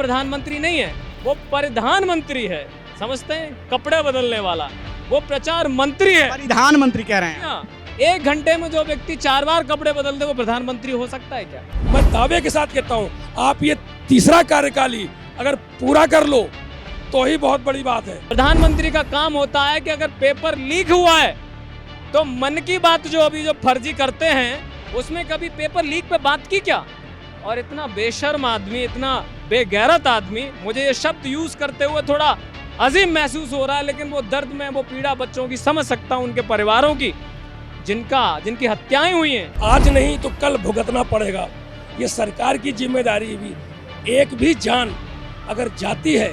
प्रधानमंत्री नहीं है, वो प्रधानमंत्री है, समझते हैं, कपड़े बदलने वाला, वो प्रचार मंत्री है। प्रधानमंत्री कह रहे हैं। 1 घंटे में जो व्यक्ति 4 बार कपड़े बदल दे वो प्रधानमंत्री हो सकता है क्या? मैं दावे के साथ कहता हूँ, आप ये तीसरा कार्यकाल ही अगर पूरा कर लो तो ही बहुत बड़ी बात है। प्रधानमंत्री का काम होता है कि अगर पेपर लीक हुआ है तो मन की बात जो अभी जो फर्जी करते हैं उसमें कभी पेपर लीक पे बात की क्या? और इतना बेशर्म आदमी, इतना बेगैरत आदमी, मुझे ये शब्द यूज करते हुए थोड़ा अजीब महसूस हो रहा है, लेकिन वो दर्द में वो पीड़ा बच्चों की समझ सकता हूँ, उनके परिवारों की जिनकी हत्याएं हुई हैं। आज नहीं तो कल भुगतना पड़ेगा। ये सरकार की जिम्मेदारी भी, एक भी जान अगर जाती है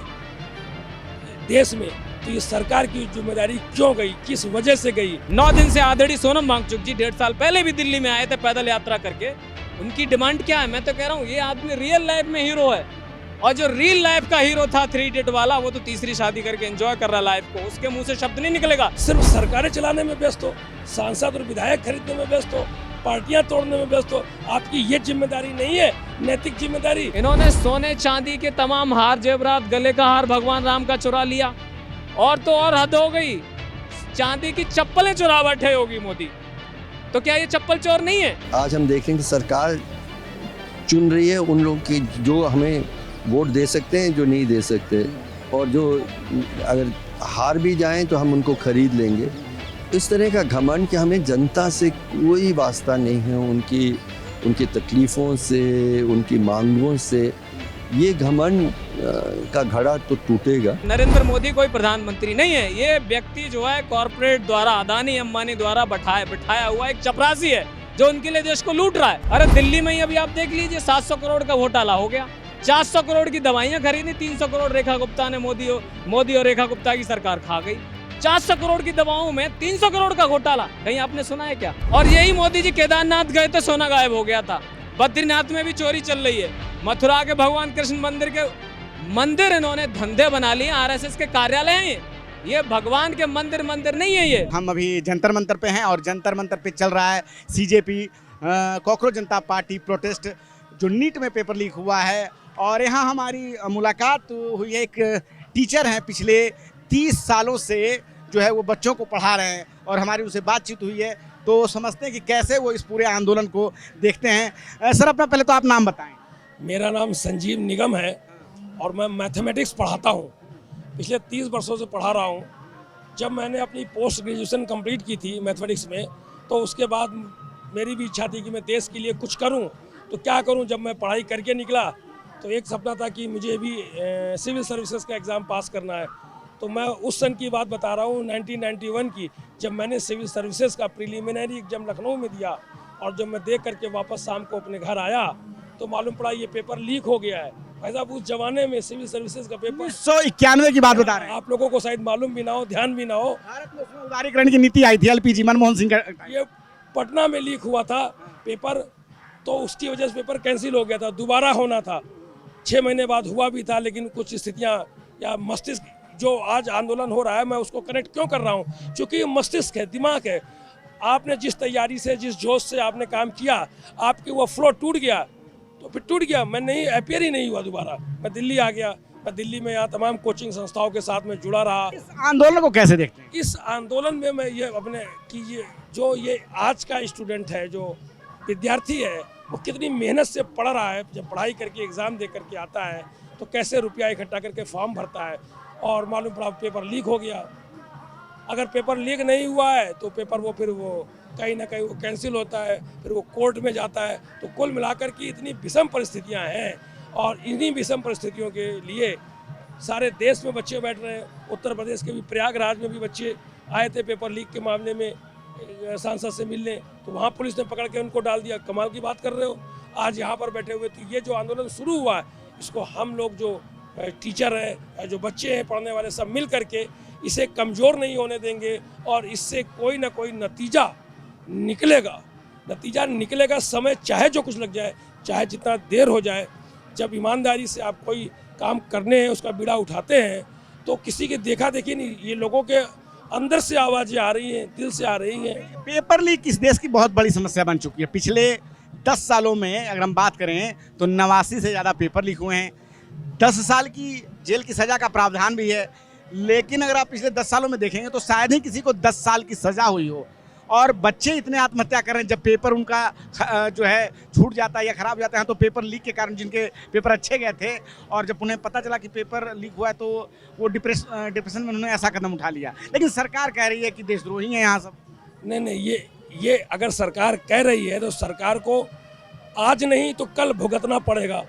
देश में तो ये सरकार की जिम्मेदारी क्यों गई, किस वजह से गई? 9 दिन से आदरणीय सोनम वांगचुक जी 1.5 साल पहले भी दिल्ली में आए थे पैदल यात्रा करके। उनकी डिमांड क्या है? मैं तो कह रहा हूँ ये आदमी रियल लाइफ में हीरो है, और जो रियल लाइफ का हीरो था 3 इडियट वाला, वो तो तीसरी शादी करके एंजॉय कर रहा लाइफ को, उसके मुंह से शब्द नहीं निकलेगा। सिर्फ सरकारें चलाने में व्यस्त हो, सांसद और विधायक खरीदने में व्यस्त हो, पार्टियां तोड़ने में व्यस्त हो। आपकी ये जिम्मेदारी नहीं है, नैतिक जिम्मेदारी। इन्होंने सोने चांदी के तमाम हार जेवरात, गले का हार भगवान राम का चुरा लिया, और तो और हद हो गई, चांदी की चप्पलें चुरा बैठे होगी मोदी। तो क्या ये चप्पल चोर नहीं है? आज हम देखें कि सरकार चुन रही है उन लोग की जो हमें वोट दे सकते हैं, जो नहीं दे सकते, और जो अगर हार भी जाएं तो हम उनको खरीद लेंगे। इस तरह का घमंड कि हमें जनता से कोई वास्ता नहीं है, उनकी तकलीफ़ों से, उनकी मांगों से, ये घमंड का घड़ा तो टूटेगा। नरेंद्र मोदी कोई प्रधानमंत्री नहीं है, ये व्यक्ति जो है कॉर्पोरेट द्वारा, अदानी अंबानी द्वारा बिठाया हुआ एक चपरासी है जो उनके लिए देश को लूट रहा है। अरे दिल्ली में ही अभी आप देख लीजिए 700 करोड़ का घोटाला हो गया, 400 करोड़ की दवाइयां खरीदी, 300 करोड़ रेखा गुप्ता ने, मोदी और रेखा गुप्ता की सरकार खा गई। 400 करोड़ की दवाओं में 300 करोड़ का घोटाला, कहीं आपने सुना है क्या? और यही मोदी जी केदारनाथ गए तो सोना गायब हो गया था, बद्रीनाथ में भी चोरी चल रही है, मथुरा के भगवान कृष्ण मंदिर इन्होंने धंधे बना लिए, आरएसएस के कार्यालय हैं ये भगवान के मंदिर नहीं है ये। हम अभी जंतर मंतर पे हैं और जंतर मंतर पे चल रहा है सीजेपी कॉकरोच जनता पार्टी प्रोटेस्ट, जो नीट में पेपर लीक हुआ है। और यहाँ हमारी मुलाकात हुई है, एक टीचर हैं, पिछले 30 सालों से जो है वो बच्चों को पढ़ा रहे हैं, और हमारी उनसे बातचीत हुई है तो समझते हैं कि कैसे वो इस पूरे आंदोलन को देखते हैं। सर अपना पहले तो आप नाम बताएं। मेरा नाम संजीव निगम है और मैं मैथमेटिक्स पढ़ाता हूँ, पिछले 30 वर्षों से पढ़ा रहा हूँ। जब मैंने अपनी पोस्ट ग्रेजुएशन कंप्लीट की थी मैथमेटिक्स में, तो उसके बाद मेरी भी इच्छा थी कि मैं देश के लिए कुछ करूँ, तो क्या करूँ। जब मैं पढ़ाई करके निकला तो एक सपना था कि मुझे भी सिविल सर्विसेज का एग्ज़ाम पास करना है। तो मैं उस सन की बात बता रहा हूँ 1991 की, जब मैंने सिविल सर्विसेज का प्रीलिमिनरी एग्जाम लखनऊ में दिया, और जब मैं देख करके वापस शाम को अपने घर आया तो मालूम पड़ा ये पेपर लीक हो गया है। भाई साहब उस जमाने में सिविल सर्विसेज का पेपर 1991 की बात बता रहे हैं। आप लोगों को शायद मालूम भी ना हो, ध्यान भी ना हो। भारत में उसमें उदारीकरण की नीति आई थी, एलपीजी मनमोहन सिंह का। ये पटना में लीक हुआ था पेपर, तो उसकी वजह से पेपर कैंसिल हो गया था, दोबारा होना था। 6 महीने बाद हुआ भी था, लेकिन कुछ स्थितियाँ या मस्तिष्क, जो आज आंदोलन हो रहा है मैं उसको कनेक्ट क्यों कर रहा हूँ, क्योंकि ये मस्तिष्क है, दिमाग है। आपने जिस तैयारी से, जिस जोश से आपने काम किया, आपकी वो फ्लो टूट गया, तो फिर टूट गया। मैं नहीं अपियर ही नहीं हुआ दोबारा, मैं दिल्ली आ गया। मैं दिल्ली में यहाँ तमाम कोचिंग संस्थाओं के साथ में जुड़ा रहा। इस आंदोलन को कैसे देखते हैं? इस आंदोलन में मैं ये अपने कि ये आज का स्टूडेंट है, जो विद्यार्थी है, वो कितनी मेहनत से पढ़ रहा है। जब पढ़ाई करके एग्ज़ाम दे करके आता है तो कैसे रुपया इकट्ठा करके फॉर्म भरता है, और मालूम पड़ा पेपर लीक हो गया। अगर पेपर लीक नहीं हुआ है तो पेपर वो कहीं ना कहीं वो कैंसिल होता है, फिर वो कोर्ट में जाता है। तो कुल मिलाकर की इतनी विषम परिस्थितियां हैं, और इन्हीं विषम परिस्थितियों के लिए सारे देश में बच्चे बैठ रहे हैं। उत्तर प्रदेश के भी प्रयागराज में भी बच्चे आए थे पेपर लीक के मामले में सांसद से मिलने, तो वहाँ पुलिस ने पकड़ के उनको डाल दिया। कमाल की बात कर रहे हो। आज यहाँ पर बैठे हुए, तो ये जो आंदोलन शुरू हुआ है, इसको हम लोग जो टीचर हैं, जो बच्चे हैं पढ़ने वाले, सब मिल करके इसे कमज़ोर नहीं होने देंगे, और इससे कोई ना कोई नतीजा निकलेगा। समय चाहे जो कुछ लग जाए, चाहे जितना देर हो जाए, जब ईमानदारी से आप कोई काम करने हैं, उसका बीड़ा उठाते हैं, तो किसी के देखा देखी नहीं, ये लोगों के अंदर से आवाज़ें आ रही हैं, दिल से आ रही हैं। पेपर लीक इस देश की बहुत बड़ी समस्या बन चुकी है। पिछले 10 सालों में अगर हम बात करें तो 89 से ज़्यादा पेपर लीक हुए हैं। 10 साल की जेल की सज़ा का प्रावधान भी है, लेकिन अगर आप पिछले 10 सालों में देखेंगे तो शायद ही किसी को 10 साल की सज़ा हुई हो। और बच्चे इतने आत्महत्या कर रहे हैं, जब पेपर उनका जो है छूट जाता है या ख़राब जाता है, तो पेपर लीक के कारण जिनके पेपर अच्छे गए थे और जब उन्हें पता चला कि पेपर लीक हुआ है तो वो डिप्रेशन में उन्होंने ऐसा कदम उठा लिया। लेकिन सरकार कह रही है कि देशद्रोही हैं यहाँ सब। नहीं, ये अगर सरकार कह रही है तो सरकार को आज नहीं तो कल भुगतना पड़ेगा।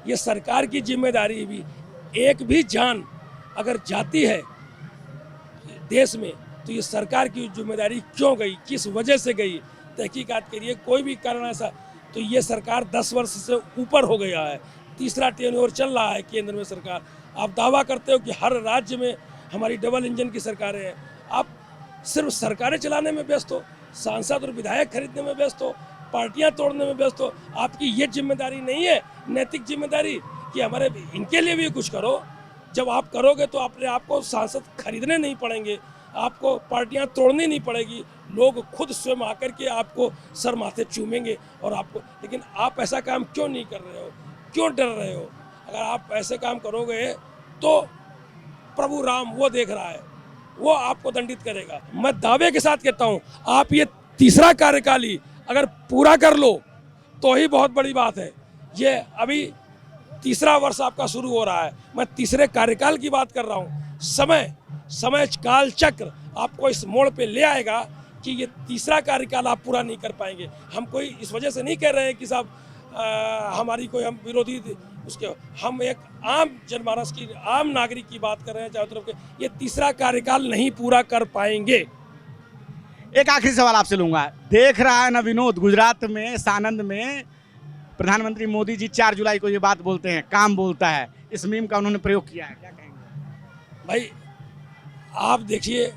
ये सरकार की जिम्मेदारी भी, एक भी जान अगर जाती है देश में तो ये सरकार की जिम्मेदारी क्यों गई, किस वजह से गई, तहकीकात के लिए कोई भी कारण ऐसा। तो ये सरकार 10 वर्ष से ऊपर हो गया है, तीसरा टेन्योर चल रहा है केंद्र में सरकार। आप दावा करते हो कि हर राज्य में हमारी डबल इंजन की सरकारें हैं, आप सिर्फ सरकारें चलाने में व्यस्त हो, सांसद और विधायक खरीदने में व्यस्त हो, पार्टियां तोड़ने में व्यस्त हो। आपकी ये जिम्मेदारी नहीं है, नैतिक जिम्मेदारी, कि हमारे इनके लिए भी कुछ करो। जब आप करोगे तो अपने आप को सांसद खरीदने नहीं पड़ेंगे, आपको पार्टियां तोड़नी नहीं पड़ेगी, लोग खुद स्वयं आकर के आपको सर माथे चूमेंगे और आपको। लेकिन आप ऐसा काम क्यों नहीं कर रहे हो, क्यों डर रहे हो? अगर आप ऐसे काम करोगे तो प्रभु राम वो देख रहा है, वो आपको दंडित करेगा। मैं दावे के साथ कहता हूँ, आप ये तीसरा कार्यकाल ही अगर पूरा कर लो तो ही बहुत बड़ी बात है। ये अभी तीसरा वर्ष आपका शुरू हो रहा है, मैं तीसरे कार्यकाल की बात कर रहा हूँ। समय काल चक्र आपको इस मोड़ पे ले आएगा कि ये तीसरा कार्यकाल आप पूरा नहीं कर पाएंगे। हम कोई इस वजह से नहीं कह रहे हैं कि साहब हमारी कोई हम विरोधी उसके, हम एक आम जनमानस की, आम नागरिक की बात कर रहे हैं चारों तरफ के। ये तीसरा कार्यकाल नहीं पूरा कर पाएंगे। एक आखिरी सवाल आपसे लूंगा, देख रहा है ना विनोद, गुजरात में सानंद में प्रधानमंत्री मोदी जी 4 जुलाई को ये बात बोलते हैं, काम बोलता है, इस मीम का उन्होंने प्रयोग किया है, क्या कहेंगे? भाई आप देखिए,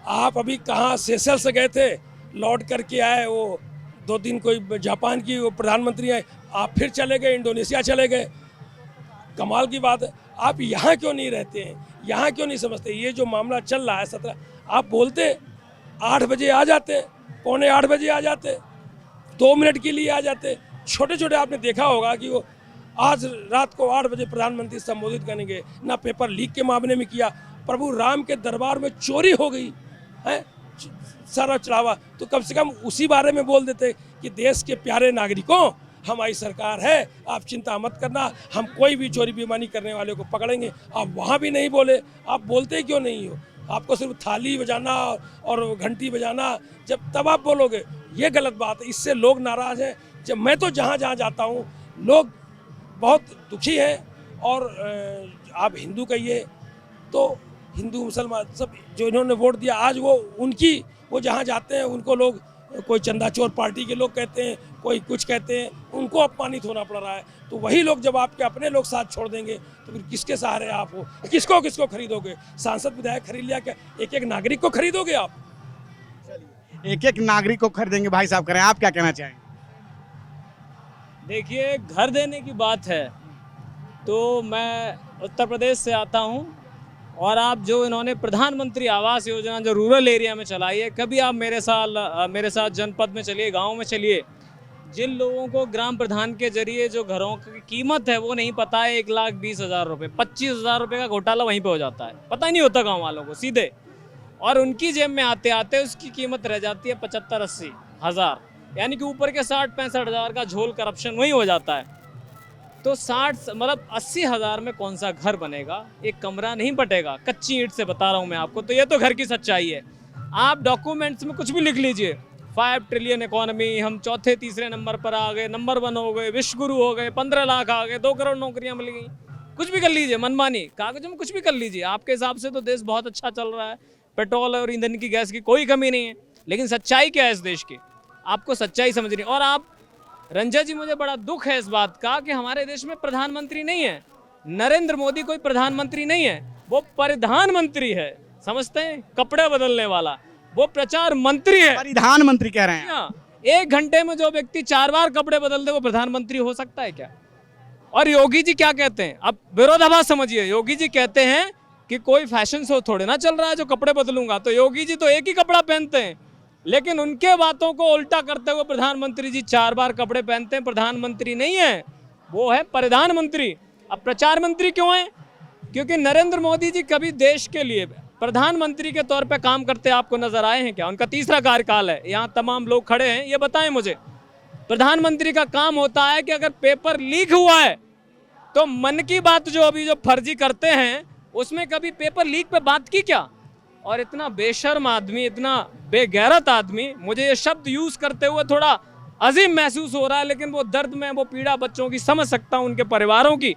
आप अभी कहाँ सेशल्स गए थे, लौट करके आए, वो 2 दिन कोई जापान की वो प्रधानमंत्री आए, आप फिर चले गए, इंडोनेशिया चले गए। कमाल की बात है, आप यहाँ क्यों नहीं रहते हैं, यहाँ क्यों नहीं समझते? ये जो मामला चल रहा है 17, आप बोलते 8 बजे आ जाते, पौने 8 बजे आ जाते, 2 मिनट के लिए आ जाते। छोटे छोटे आपने देखा होगा कि वो आज रात को 8 बजे प्रधानमंत्री संबोधित करेंगे, ना पेपर लीक के मामले में किया, प्रभु राम के दरबार में चोरी हो गई है सारा चढ़ावा, तो कम से कम उसी बारे में बोल देते कि देश के प्यारे नागरिकों, हमारी सरकार है, आप चिंता मत करना, हम कोई भी चोरी बेईमानी करने वाले को पकड़ेंगे। आप वहाँ भी नहीं बोले, आप बोलते क्यों नहीं हो? आपको सिर्फ थाली बजाना और घंटी बजाना, जब तब आप बोलोगे, ये गलत बात है, इससे लोग नाराज़ हैं। जब मैं तो जहाँ जहाँ जाता हूँ लोग बहुत दुखी हैं। और आप हिंदू कहिए तो हिंदू मुसलमान सब जो इन्होंने वोट दिया, आज वो उनकी, वो जहाँ जाते हैं उनको लोग, कोई चंदा चोर पार्टी के लोग कहते हैं, कोई कुछ कहते हैं, उनको अपमानित होना पड़ रहा है। तो वही लोग जब आपके अपने लोग साथ छोड़ देंगे तो फिर किसके सहारे आप हो? किसको खरीदोगे? सांसद विधायक खरीद लिया, क्या एक एक नागरिक को खरीदोगे आप? एक एक नागरिक को खरीदेंगे, भाई साहब करें, आप क्या कहना चाहेंगे? देखिए, घर देने की बात है तो मैं उत्तर प्रदेश से आता हूं, और आप जो इन्होंने प्रधानमंत्री आवास योजना जो रूरल एरिया में चलाई है, कभी आप मेरे साथ जनपद में चलिए, गांव में चलिए, जिन लोगों को ग्राम प्रधान के जरिए जो घरों की कीमत है वो नहीं पता है, 1,20,000 रुपये, 25,000 रुपये का घोटाला वहीं पे हो जाता है, पता ही नहीं होता गाँव वालों को सीधे, और उनकी जेब में आते आते उसकी कीमत रह जाती है 75-80 हज़ार, यानी कि ऊपर के 60-65 हज़ार का झोल करप्शन वहीं हो जाता है। तो 80 हज़ार में कौन सा घर बनेगा? एक कमरा नहीं बटेगा, कच्ची ईंट से बता रहा हूँ मैं आपको। तो ये तो घर की सच्चाई है। आप डॉक्यूमेंट्स में कुछ भी लिख लीजिए, 5 ट्रिलियन इकोनॉमी, हम चौथे तीसरे नंबर पर आ गए, नंबर 1 हो गए, विश्व गुरु हो गए, 15 लाख आ गए, 2 करोड़ नौकरियां मिल गई, कुछ भी कर लीजिए, मनमानी कागजों में कुछ भी कर लीजिए। आपके हिसाब से तो देश बहुत अच्छा चल रहा है, पेट्रोल और ईंधन की, गैस की कोई कमी नहीं है, लेकिन सच्चाई क्या है इस देश की? आपको सच्चाई समझनी। और आप, रंजन जी, मुझे बड़ा दुख है इस बात का कि हमारे देश में प्रधानमंत्री नहीं है। नरेंद्र मोदी कोई प्रधानमंत्री नहीं है, वो प्रधानमंत्री है, समझते हैं? कपड़े बदलने वाला, वो प्रचार मंत्री है। प्रधानमंत्री कह रहे हैं। 1 घंटे में जो व्यक्ति 4 बार कपड़े बदल दे वो प्रधानमंत्री हो सकता है क्या? और योगी जी क्या कहते हैं? अब विरोधाभास समझिए, योगी जी कहते हैं कि कोई फैशन शो थोड़े ना चल रहा है जो कपड़े बदलूंगा, तो योगी जी तो एक ही कपड़ा पहनते हैं, लेकिन उनके बातों को उल्टा करते हुए प्रधानमंत्री जी 4 बार कपड़े पहनते हैं। प्रधानमंत्री नहीं है, वो है प्रधानमंत्री। अब प्रचार मंत्री क्यों हैं? क्योंकि नरेंद्र मोदी जी कभी देश के लिए प्रधानमंत्री के तौर पे काम करते आपको नजर आए हैं क्या? उनका तीसरा कार्यकाल है, यहाँ तमाम लोग खड़े हैं, ये बताएं मुझे। प्रधानमंत्री का काम होता है कि अगर पेपर लीक हुआ है तो मन की बात जो अभी जो फर्जी करते हैं उसमें कभी पेपर लीक पे बात की क्या? और इतना बेशर्म आदमी, इतना बेगैरत आदमी, मुझे ये शब्द यूज करते हुए थोड़ा अजीब महसूस हो रहा है, लेकिन वो दर्द में वो पीड़ा बच्चों की समझ सकता हूँ, उनके परिवारों की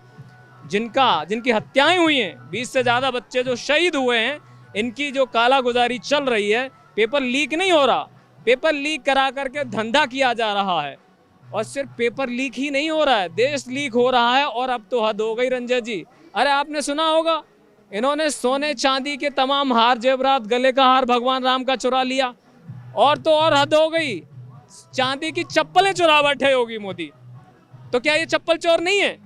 जिनकी हत्याएं हुई हैं, 20 से ज़्यादा बच्चे जो शहीद हुए हैं, इनकी जो कालागुजारी चल रही है। पेपर लीक नहीं हो रहा, पेपर लीक करा करके धंधा किया जा रहा है। और सिर्फ पेपर लीक ही नहीं हो रहा है, देश लीक हो रहा है। और अब तो हद हो गई रंजन जी, अरे आपने सुना होगा इन्होंने सोने चांदी के तमाम हार जेवरात, गले का हार भगवान राम का चुरा लिया। और तो और हद हो गई, चांदी की चप्पलें चुरा बैठे योगी मोदी। तो क्या ये चप्पल चोर नहीं है?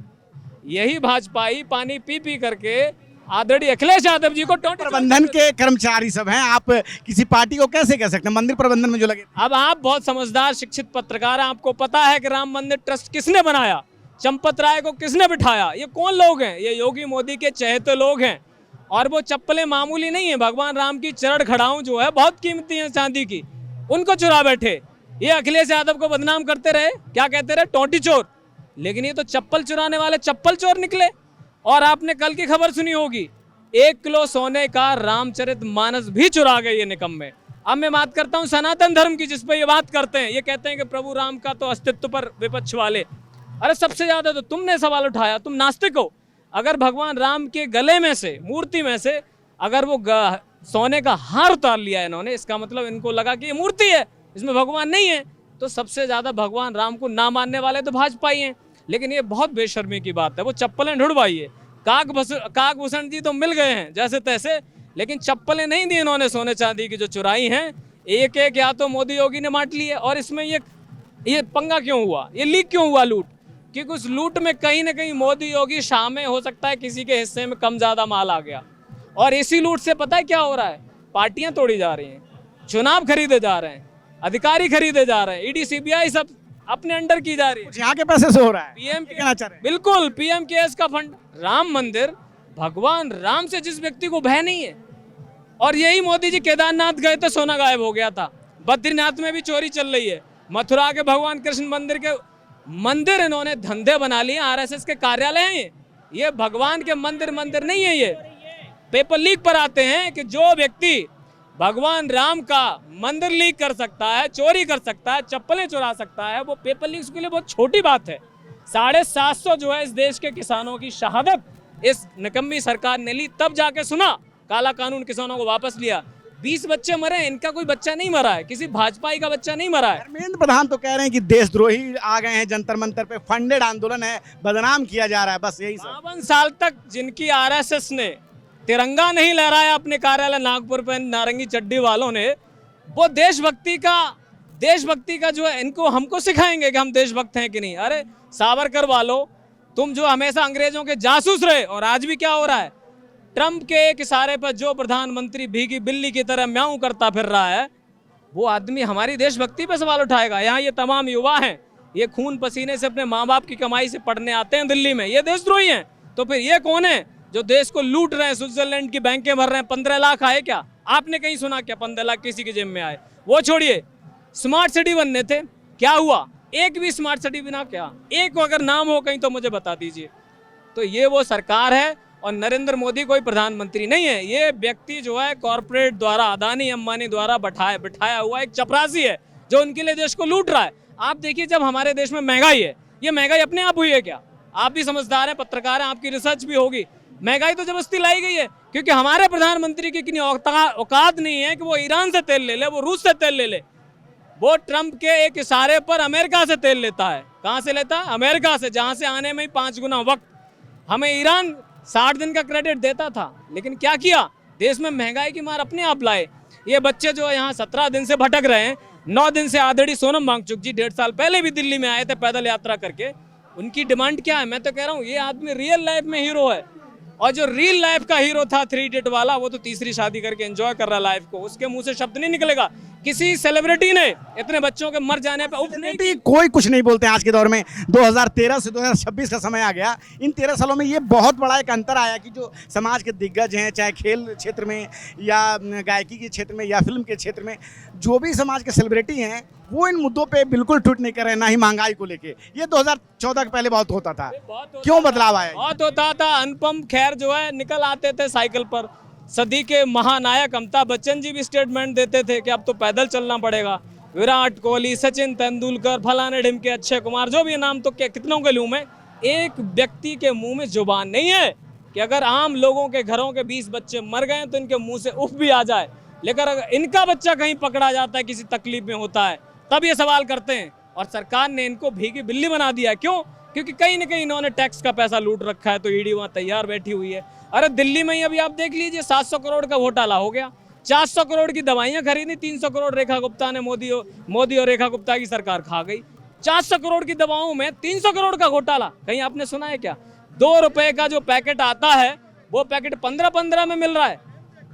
यही भाजपाई पानी पी पी करके आदरणीय अखिलेश यादव जी को प्रबंधन के कर्मचारी सब हैं, आप किसी पार्टी को कैसे कह सकते हैं? मंदिर प्रबंधन में जो लगे। अब आप बहुत समझदार शिक्षित पत्रकार हैं, आपको पता है कि राम मंदिर ट्रस्ट किसने बनाया, चंपत राय को किसने बिठाया, ये कौन लोग हैं? ये योगी मोदी के चहेते लोग हैं। और वो चप्पलें मामूली नहीं है, भगवान राम की चरण खड़ाऊं जो है बहुत कीमती है चांदी की, उनको चुरा बैठे। ये अखिलेश यादव को बदनाम करते रहे, क्या कहते रहे? टोटी चोर। लेकिन ये तो चप्पल चुराने वाले चप्पल चोर निकले। और आपने कल की खबर सुनी होगी, 1 किलो सोने का रामचरितमानस भी चुरा गए ये निकम्मे। अब मैं बात करता हूँ सनातन धर्म की, जिस पर ये बात करते हैं। ये कहते हैं कि प्रभु राम का तो अस्तित्व पर विपक्ष वाले। अरे सबसे ज्यादा तो तुमने सवाल उठाया, तुम नास्तिक हो। अगर भगवान राम के गले में से, मूर्ति में से अगर वो सोने का हार उतार लिया इन्होंने, इसका मतलब इनको लगा कि ये मूर्ति है, इसमें भगवान नहीं है। तो सबसे ज्यादा भगवान राम को ना मानने वाले तो भाजपा ही हैं। लेकिन ये बहुत बेशर्मी की बात है, वो चप्पलें ढूंढवाइए। काकभूषण जी तो मिल गए हैं जैसे तैसे, लेकिन चप्पलें नहीं दी इन्होंने सोने चांदी की जो चुराई हैं। एक एक या तो मोदी योगी ने बांट ली है। और इसमें ये पंगा क्यों हुआ, ये लीक क्यों हुआ लूट? क्योंकि उस लूट में कहीं ना कहीं मोदी योगी शामिल हो सकता है, किसी के हिस्से में कम ज्यादा माल आ गया। और इसी लूट से पता है क्या हो रहा है? पार्टियां तोड़ी जा रही हैं, चुनाव खरीदे जा रहे हैं, अधिकारी खरीदे जा रहे हैं, ईडी सीबीआई सब अपने अंडर की जा रही है। यहाँ के पैसे से हो रहा है। पीएम कहना चाह रहे हैं? बिल्कुल, पीएम केयर्स का फंड। राम मंदिर, भगवान राम से जिस व्यक्ति को भय नहीं है। और यही मोदी जी केदारनाथ गए तो सोना गायब हो गया था। बद्रीनाथ में भी चोरी चल रही है। मथुरा के भगवान कृष्ण मंदिर के मंदिर इन्होंने धंधे बना लिए, आरएसएस के कार्यालय हैं ये भगवान के मंदिर नहीं है। ये पेपर लीक पर आते हैं कि जो व्यक्ति भगवान राम का मंदिर लीक कर सकता है, चोरी कर सकता है, चप्पलें चुरा सकता है, वो पेपर लीक के लिए बहुत छोटी बात है। 750 जो है इस देश के किसानों की शहादत इस निकम्मी सरकार ने ली, तब जाके सुना काला कानून, किसानों को वापस लिया। 20 बच्चे मरे, इनका कोई बच्चा नहीं मरा है, किसी भाजपाई का बच्चा नहीं मरा है। धर्मेंद्र प्रधान तो कह रहे हैं कि देशद्रोही आ गए हैं, जंतर मंतर पे फंडेड आंदोलन है, बदनाम किया जा रहा है, बस यही सब। 52 साल तक जिनकी आरएसएस ने तिरंगा नहीं लहराया अपने कार्यालय नागपुर पे, नारंगी चड्डी वालों ने, वो देशभक्ति का जो है इनको हमको सिखाएंगे कि हम देशभक्त हैं कि नहीं। अरे सावरकर वालों, तुम जो हमेशा अंग्रेजों के जासूस रहे, और आज भी क्या हो रहा है, ट्रंप के एक इशारे पर जो प्रधानमंत्री भीगी बिल्ली की तरह म्याऊं करता फिर रहा है, वो आदमी हमारी देशभक्ति पे सवाल उठाएगा। यहाँ ये तमाम युवा हैं, ये खून पसीने से अपने माँ बाप की कमाई से पढ़ने आते हैं दिल्ली में, ये देशद्रोही हैं। तो फिर ये कौन है जो देश को लूट रहे हैं? स्विट्जरलैंड की बैंकें भर रहे हैं। 15 लाख आए क्या? आपने कहीं सुना क्या 15 लाख किसी की जेब में आए? वो छोड़िए, स्मार्ट सिटी बनने थे, क्या हुआ? एक भी स्मार्ट सिटी बिना, क्या एक अगर नाम हो कहीं तो मुझे बता दीजिए। तो ये वो सरकार है, और नरेंद्र मोदी कोई प्रधानमंत्री नहीं है। ये व्यक्ति जो है कॉरपोरेट द्वारा, अदानी अंबानी द्वारा बिठाया हुआ एक चपरासी है, जो उनके लिए देश को लूट रहा है। आप देखिए, जब हमारे देश में महंगाई है, ये महंगाई अपने आप हुई है क्या? आप भी समझदार हैं, पत्रकार हैं, आपकी रिसर्च भी होगी। महंगाई तो जबरदस्ती लाई गई है, क्योंकि हमारे प्रधानमंत्री की इतनी औकात नहीं है कि वो ईरान से तेल ले ले, वो रूस से तेल ले ले। वो ट्रंप के एक इशारे पर अमेरिका से तेल लेता है। कहाँ से लेता है? अमेरिका से, जहाँ से आने में ही 5 गुना वक्त। हमें ईरान 60 दिन का क्रेडिट देता था, लेकिन क्या किया? देश में महंगाई की मार अपने आप लाए। ये बच्चे जो यहाँ 17 दिन से भटक रहे हैं, 9 दिन से आदरणीय सोनम वांगचुक जी 1.5 साल पहले भी दिल्ली में आए थे पैदल यात्रा करके। उनकी डिमांड क्या है? मैं तो कह रहा हूँ ये आदमी रियल लाइफ में हीरो है, और जो रियल लाइफ का हीरो था 3 इडियट वाला, वो तो तीसरी शादी करके एंजॉय कर रहा लाइफ को। उसके मुंह से शब्द नहीं निकलेगा किसी सेलिब्रिटी ने इतने बच्चों के मर जाने पे उफ नहीं बेटी कोई कुछ नहीं बोलते हैं आज के दौर में। 2013 से 2026 का समय आ गया। इन 13 सालों में ये बहुत बड़ा एक अंतर आया कि जो समाज के दिग्गज हैं, चाहे खेल क्षेत्र में या गायकी के क्षेत्र में या फिल्म के क्षेत्र में, जो भी समाज के सेलिब्रिटी हैं वो इन मुद्दों पे बिल्कुल ट्वीट नहीं कर रहे हैं, ना ही महंगाई को लेके। ये 2014 के पहले बहुत होता था, क्यों बदलाव आया? बहुत होता था। अनुपम खेर जो है निकल आते थे साइकिल पर। सदी के महानायक अमिताभ बच्चन जी भी स्टेटमेंट देते थे कि अब तो पैदल चलना पड़ेगा। विराट कोहली, सचिन तेंदुलकर, फलाने ढिमके, अक्षय कुमार, जो भी नाम तो क्या कितनों के लूँ मैं। एक व्यक्ति के मुंह में जुबान नहीं है कि अगर आम लोगों के घरों के 20 बच्चे मर गए तो इनके मुंह से उफ भी आ जाए, लेकिन अगर इनका बच्चा कहीं पकड़ा जाता है, किसी तकलीफ में होता है, तब ये सवाल करते हैं। और सरकार ने इनको भीगी बिल्ली बना दिया है। क्यों? क्योंकि कहीं ना कहीं इन्होंने टैक्स का पैसा लूट रखा है, तो ईडी वहाँ तैयार बैठी हुई है। अरे दिल्ली में ही अभी आप देख लीजिए 700 करोड़ का घोटाला हो गया। 400 करोड़ की दवाइयाँ खरीदी, 300 करोड़ रेखा गुप्ता ने मोदी और रेखा गुप्ता की सरकार खा गई। 400 करोड़ की दवाओं में 300 करोड़ का घोटाला, कहीं आपने सुना है क्या? 2 रुपए का जो पैकेट आता है वो पैकेट 15-15 में मिल रहा है।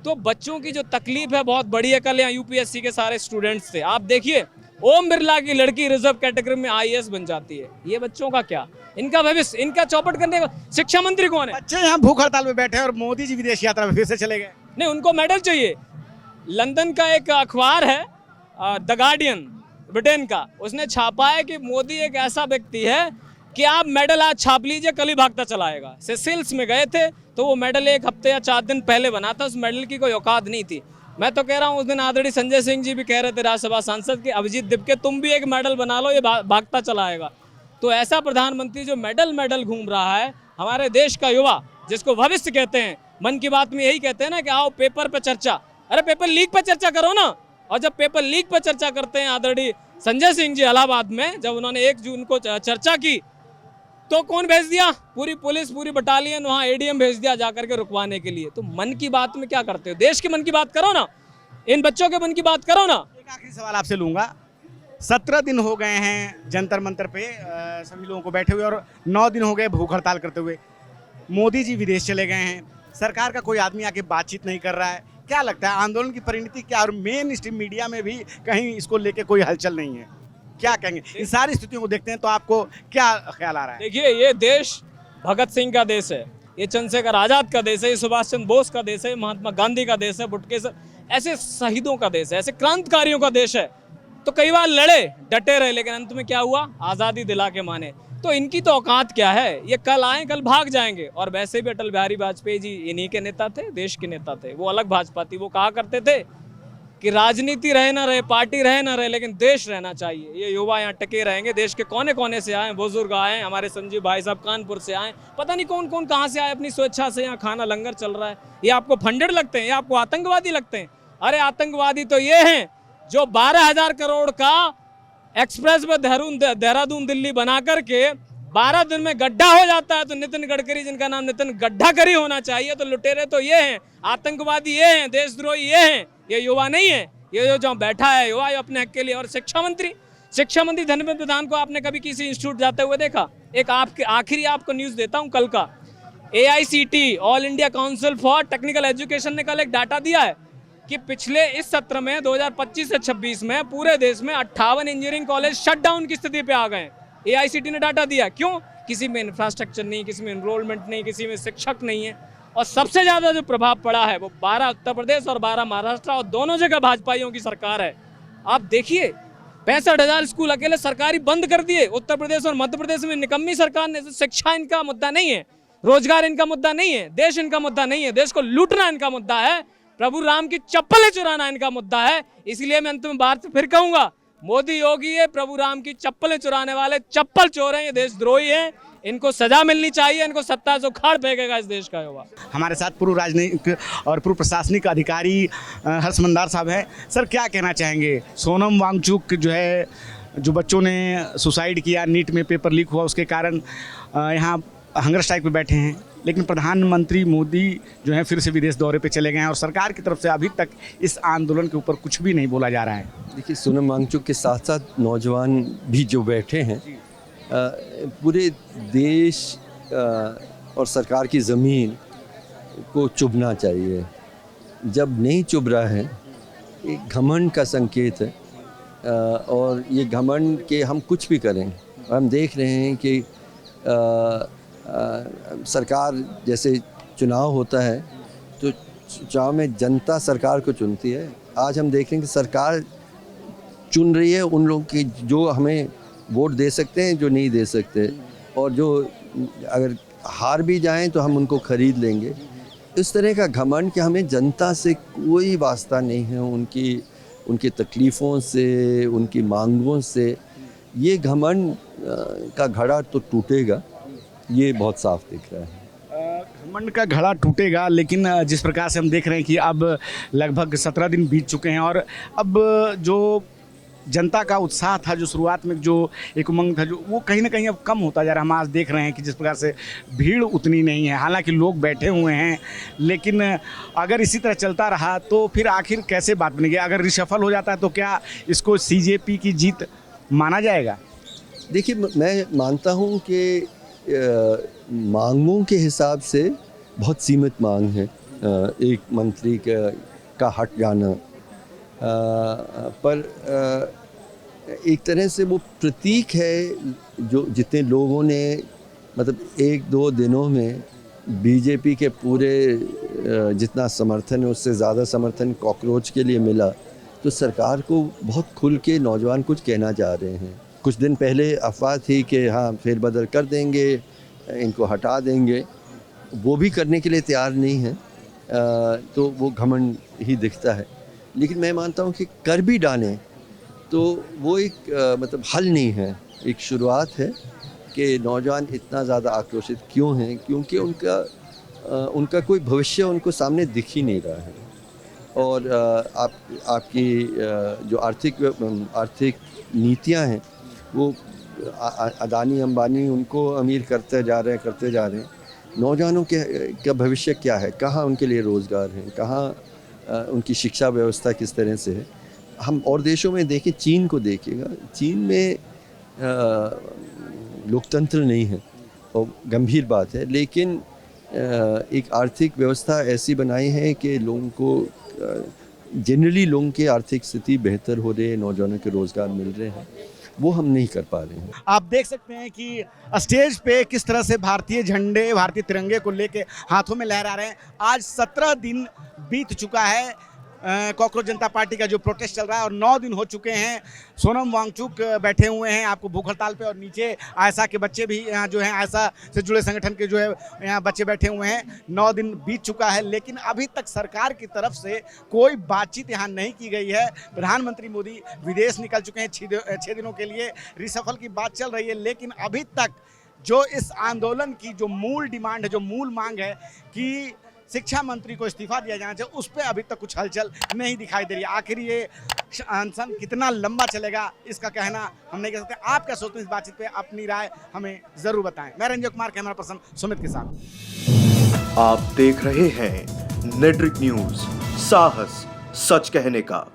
तो बच्चों की जो तकलीफ है बहुत बड़ी है। कल यहाँ यूपीएससी के सारे स्टूडेंट्स थे, आप देखिए ओम बिरला की लड़की रिजर्व कैटेगरी में आईएएस बन जाती है। ये बच्चों का क्या, इनका भविष्य, इनका चौपट करने का शिक्षा मंत्री कौन है? बच्चे यहाँ भूख हड़ताल में बैठे हैं और मोदी जी विदेश यात्रा में फिर से चले गए। नहीं, उनको मेडल चाहिए। लंदन का एक अखबार है द गार्डियन, ब्रिटेन का, उसने छापा है कि मोदी एक ऐसा व्यक्ति है कि आप मेडल आज छाप लीजिए, कल ही भागता चला आएगा। सेसिल्स में गए थे तो वो मेडल 1 हफ्ते या 4 दिन पहले बना था, उस मेडल की कोई औकात नहीं थी। मैं तो कह रहा हूँ उस दिन आदरणीय संजय सिंह जी भी कह रहे थे, राज्यसभा सांसद के अभिजीत दिपके, तुम भी एक मेडल बना लो, ये भागता चला आएगा। तो ऐसा प्रधानमंत्री जो मेडल घूम रहा है, हमारे देश का युवा जिसको भविष्य कहते हैं, मन की बात में यही कहते हैं ना कि आओ पेपर पे चर्चा। अरे पेपर लीक पे चर्चा करो ना। और जब पेपर लीक पे चर्चा करते हैं आदरणीय संजय सिंह जी इलाहाबाद में, जब उन्होंने 1 जून को चर्चा की तो कौन भेज दिया? पूरी पुलिस, पूरी बटालियन वहाँ एडीएम भेज दिया जाकर के रुकवाने के लिए। तो मन की बात में क्या करते हो? देश के मन की बात करो ना, इन बच्चों के मन की बात करो ना। एक आखिरी सवाल आपसे लूंगा। 17 दिन हो गए हैं जंतर मंतर पे सभी लोगों को बैठे हुए, और 9 दिन हो गए भूख हड़ताल करते हुए। मोदी जी विदेश चले गए हैं, सरकार का कोई आदमी आके बातचीत नहीं कर रहा है। क्या लगता है आंदोलन की परिणति क्या? और मेन स्ट्रीम मीडिया में भी कहीं इसको लेके कोई हलचल नहीं है, क्या कहेंगे? इन सारी स्थितियों को देखते हैं तो आपको क्या ख्याल आ रहा है? देखिए, ये देश भगत सिंह का देश है, ये चंद्रशेखर आजाद का देश है, ये सुभाष चंद्र बोस का देश है, महात्मा गांधी का देश है, बुटकेसर, ऐसे शहीदों का देश है, ऐसे क्रांतिकारियों का देश है। तो कई बार लड़े, डटे रहे, लेकिन अंत में क्या हुआ? आज़ादी दिला के माने। तो इनकी तो औकात क्या है? ये कल आए कल भाग जाएंगे। और वैसे भी अटल बिहारी वाजपेयी जी इन्हीं के नेता थे, देश के नेता थे। वो अलग भाजपा थी, वो कहा करते थे कि राजनीति रहे ना रहे, पार्टी रहे ना रहे, लेकिन देश रहना चाहिए। ये युवा यहाँ टके रहेंगे, देश के कोने कोने से आए, बुजुर्ग आए, हमारे संजीव भाई साहब कानपुर से आए, पता नहीं कौन कौन कहाँ से आए, अपनी स्वेच्छा से यहाँ खाना लंगर चल रहा है। ये आपको फंडेड लगते हैं? ये आपको आतंकवादी लगते हैं? अरे आतंकवादी तो ये हैं जो 12,000 करोड़ का एक्सप्रेस वे देहरादून दिल्ली बना करके 12 दिन में गड्ढा हो जाता है। तो नितिन गडकरी, जिनका नाम नितिन गड्ढाकरी होना चाहिए, तो लुटेरे तो ये हैं, आतंकवादी ये हैं, देशद्रोही ये हैं, ये युवा नहीं है। ये जो बैठा है युवा, ये अपने हक के लिए। और शिक्षा मंत्री धर्मेंद्र प्रधान को आपने कभी किसी इंस्टीट्यूट जाते हुए देखा? एक आपके आखिरी आपको न्यूज़ देता हूँ कल का। AICT, all India council for technical education ने कल एक डाटा दिया है कि पिछले इस सत्र में 2025 से 26 में पूरे देश में 58 इंजीनियरिंग कॉलेज शटडाउन की स्थिति पे आ गए। AICT ने डाटा दिया। क्यों? किसी में इंफ्रास्ट्रक्चर नहीं, किसी में एनरोलमेंट नहीं, किसी में शिक्षक नहीं है। और सबसे ज़्यादा जो प्रभाव पड़ा है वो 12 उत्तर प्रदेश और 12 महाराष्ट्र, और दोनों जगह भाजपाइयों की सरकार है। आप देखिए 65,000 स्कूल अकेले सरकारी बंद कर दिए उत्तर प्रदेश और मध्य प्रदेश में, निकम्मी सरकार ने। शिक्षा इनका मुद्दा नहीं है, रोजगार इनका मुद्दा नहीं है, देश इनका मुद्दा नहीं है, देश को लूटना इनका मुद्दा है, प्रभु राम की चप्पलें चुराना इनका मुद्दा है। इसलिए मैं अंत में बात से फिर कहूंगा, मोदी योगी ये प्रभु राम की चप्पलें चुराने वाले चप्पल चोर हैं, ये देशद्रोही हैं, इनको सजा मिलनी चाहिए, इनको सत्ता से उखाड़ फेंकेगा इस देश का युवा। हमारे साथ पूर्व राजनीतिक और पूर्व प्रशासनिक अधिकारी हर्ष मंदार साहब हैं। सर, क्या कहना चाहेंगे? सोनम वांगचुक जो है, जो बच्चों ने सुसाइड किया, नीट में पेपर लीक हुआ, उसके कारण यहाँ हंगर स्ट्राइक पे बैठे हैं, लेकिन प्रधानमंत्री मोदी जो है फिर से विदेश दौरे पे चले गए हैं और सरकार की तरफ से अभी तक इस आंदोलन के ऊपर कुछ भी नहीं बोला जा रहा है। देखिए, सोनम वांगचुक के साथ साथ नौजवान भी जो बैठे हैं, पूरे देश और सरकार की ज़मीन को चुभना चाहिए। जब नहीं चुभ रहा है एक घमंड का संकेत है। और ये घमंड के हम कुछ भी करें, हम देख रहे हैं कि सरकार जैसे चुनाव होता है तो चुनाव में जनता सरकार को चुनती है। आज हम देख रहे हैं कि सरकार चुन रही है उन लोगों की जो हमें वोट दे सकते हैं, जो नहीं दे सकते, और जो अगर हार भी जाएं तो हम उनको ख़रीद लेंगे। इस तरह का घमंड कि हमें जनता से कोई वास्ता नहीं है, उनकी तकलीफ़ों से, उनकी मांगों से। ये घमंड का घड़ा तो टूटेगा, ये बहुत साफ दिख रहा है। घमंड का घड़ा टूटेगा, लेकिन जिस प्रकार से हम देख रहे हैं कि अब लगभग 17 दिन बीत चुके हैं और अब जो जनता का उत्साह था, जो शुरुआत में जो एक उमंग था, जो वो कहीं ना कहीं अब कम होता जा रहा है। हम आज देख रहे हैं कि जिस प्रकार से भीड़ उतनी नहीं है, हालांकि लोग बैठे हुए हैं, लेकिन अगर इसी तरह चलता रहा तो फिर आखिर कैसे बात बनेगी? अगर रिशफल हो जाता है तो क्या इसको सीजेपी की जीत माना जाएगा? देखिए, मैं मानता हूँ कि मांगों के हिसाब से बहुत सीमित मांग है एक मंत्री का हट जाना, पर एक तरह से वो प्रतीक है जो जितने लोगों ने मतलब 1-2 दिनों में बीजेपी के पूरे जितना समर्थन है उससे ज़्यादा समर्थन कॉकरोच के लिए मिला, तो सरकार को बहुत खुल के नौजवान कुछ कहना चाह रहे हैं। कुछ दिन पहले अफवाह थी कि हाँ फेरबदल कर देंगे, इनको हटा देंगे, वो भी करने के लिए तैयार नहीं है, तो वो घमंड ही दिखता है। लेकिन मैं मानता हूँ कि कर भी डालें तो वो एक मतलब हल नहीं है, एक शुरुआत है कि नौजवान इतना ज़्यादा आक्रोशित क्यों हैं, क्योंकि उनका कोई भविष्य उनको सामने दिख ही नहीं रहा है। और आपकी जो आर्थिक नीतियाँ हैं वो अदानी अंबानी उनको अमीर करते जा रहे हैं। नौजवानों का भविष्य क्या है, कहाँ उनके लिए रोज़गार है, कहाँ उनकी शिक्षा व्यवस्था किस तरह से है। हम और देशों में देखें, चीन को देखिएगा, चीन में लोकतंत्र नहीं है और गंभीर बात है, लेकिन एक आर्थिक व्यवस्था ऐसी बनाई है कि लोगों को जनरली लोगों की आर्थिक स्थिति बेहतर हो रही है, नौजवानों के रोज़गार मिल रहे हैं, वो हम नहीं कर पा रहे हैं। आप देख सकते हैं कि स्टेज पे किस तरह से भारतीय झंडे, भारतीय तिरंगे को लेके हाथों में लहरा रहे हैं। आज 17 दिन बीत चुका है कॉकरोच जनता पार्टी का जो प्रोटेस्ट चल रहा है, और 9 दिन हो चुके हैं। सोनम वांगचुक बैठे हुए हैं आपको भूख हड़ताल पे, और नीचे आयसा के बच्चे भी यहाँ जो हैं, आयसा से जुड़े संगठन के जो है यहाँ बच्चे बैठे हुए हैं। 9 दिन बीत चुका है, लेकिन अभी तक सरकार की तरफ से कोई बातचीत यहाँ नहीं की गई है। प्रधानमंत्री मोदी विदेश निकल चुके हैं 6 दिनों के लिए, रिशफल की बात चल रही है, लेकिन अभी तक जो इस आंदोलन की जो मूल डिमांड है, जो मूल मांग है कि शिक्षा मंत्री को इस्तीफा दिया जाना चाहिए, उस पर अभी तक कुछ हलचल नहीं दिखाई दे रही है। आखिर ये अनशन कितना लंबा चलेगा, इसका कहना हम नहीं कह सकते। आप क्या सोचते हैं इस बातचीत पे? अपनी राय हमें जरूर बताएं। मैं रंजय कुमार, कैमरा पर्सन सुमित के साथ। आप देख रहे हैं नेटरिक न्यूज, साहस सच कहने का।